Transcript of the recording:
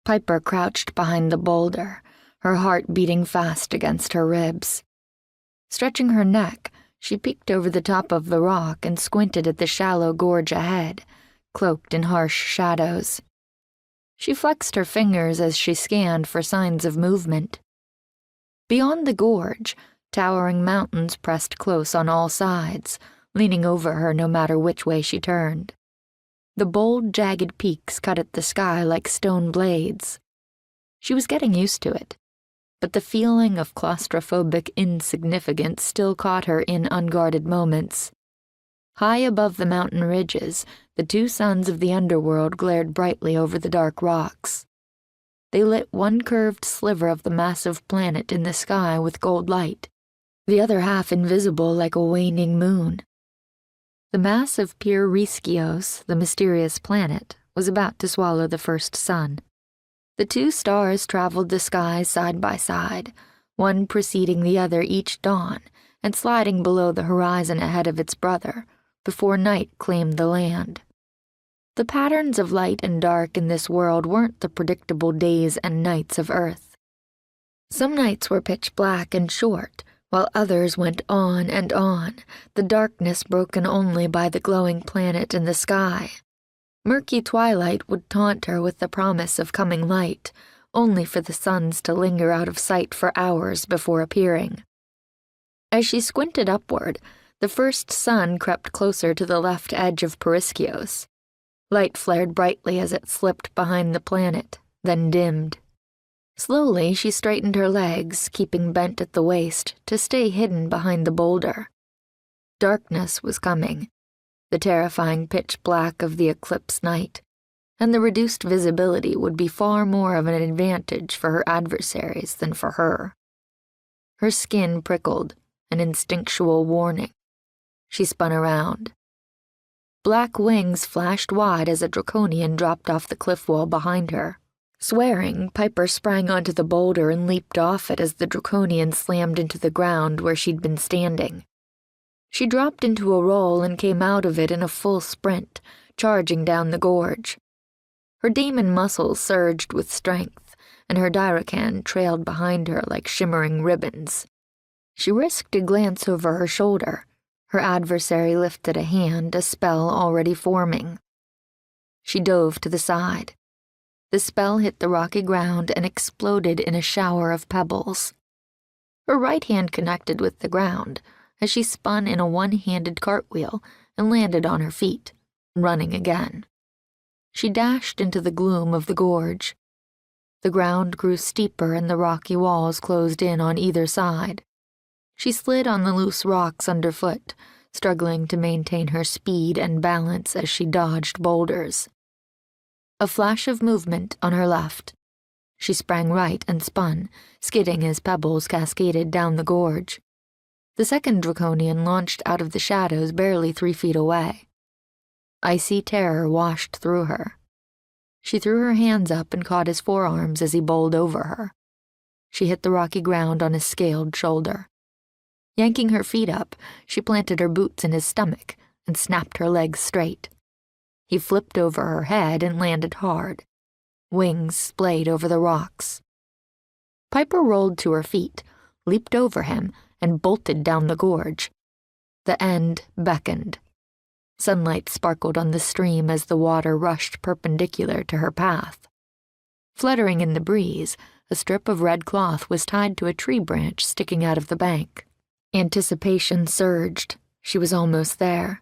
Piper crouched behind the boulder, her heart beating fast against her ribs. Stretching her neck, she peeked over the top of the rock and squinted at the shallow gorge ahead, cloaked in harsh shadows. She flexed her fingers as she scanned for signs of movement. Beyond the gorge, towering mountains pressed close on all sides, leaning over her no matter which way she turned. The bold, jagged peaks cut at the sky like stone blades. She was getting used to it, but the feeling of claustrophobic insignificance still caught her in unguarded moments. High above the mountain ridges, the two suns of the underworld glared brightly over the dark rocks. They lit one curved sliver of the massive planet in the sky with gold light, the other half invisible like a waning moon. The mass of Pyrrhischios, the mysterious planet, was about to swallow the first sun. The two stars traveled the skies side by side, one preceding the other each dawn and sliding below the horizon ahead of its brother, before night claimed the land. The patterns of light and dark in this world weren't the predictable days and nights of Earth. Some nights were pitch black and short, while others went on and on, the darkness broken only by the glowing planet in the sky. Murky twilight would taunt her with the promise of coming light, only for the suns to linger out of sight for hours before appearing. As she squinted upward, the first sun crept closer to the left edge of Pyrrhischios. Light flared brightly as it slipped behind the planet, then dimmed. Slowly, she straightened her legs, keeping bent at the waist, to stay hidden behind the boulder. Darkness was coming, the terrifying pitch black of the eclipse night, and the reduced visibility would be far more of an advantage for her adversaries than for her. Her skin prickled, an instinctual warning. She spun around. Black wings flashed wide as a draconian dropped off the cliff wall behind her. Swearing, Piper sprang onto the boulder and leaped off it as the draconian slammed into the ground where she'd been standing. She dropped into a roll and came out of it in a full sprint, charging down the gorge. Her daemon muscles surged with strength, and her diracan trailed behind her like shimmering ribbons. She risked a glance over her shoulder. Her adversary lifted a hand, a spell already forming. She dove to the side. The spell hit the rocky ground and exploded in a shower of pebbles. Her right hand connected with the ground as she spun in a one-handed cartwheel and landed on her feet, running again. She dashed into the gloom of the gorge. The ground grew steeper and the rocky walls closed in on either side. She slid on the loose rocks underfoot, struggling to maintain her speed and balance as she dodged boulders. A flash of movement on her left. She sprang right and spun, skidding as pebbles cascaded down the gorge. The second draconian launched out of the shadows barely 3 feet away. Icy terror washed through her. She threw her hands up and caught his forearms as he bowled over her. She hit the rocky ground on his scaled shoulder. Yanking her feet up, she planted her boots in his stomach and snapped her legs straight. He flipped over her head and landed hard. Wings splayed over the rocks. Piper rolled to her feet, leaped over him, and bolted down the gorge. The end beckoned. Sunlight sparkled on the stream as the water rushed perpendicular to her path. Fluttering in the breeze, a strip of red cloth was tied to a tree branch sticking out of the bank. Anticipation surged. She was almost there.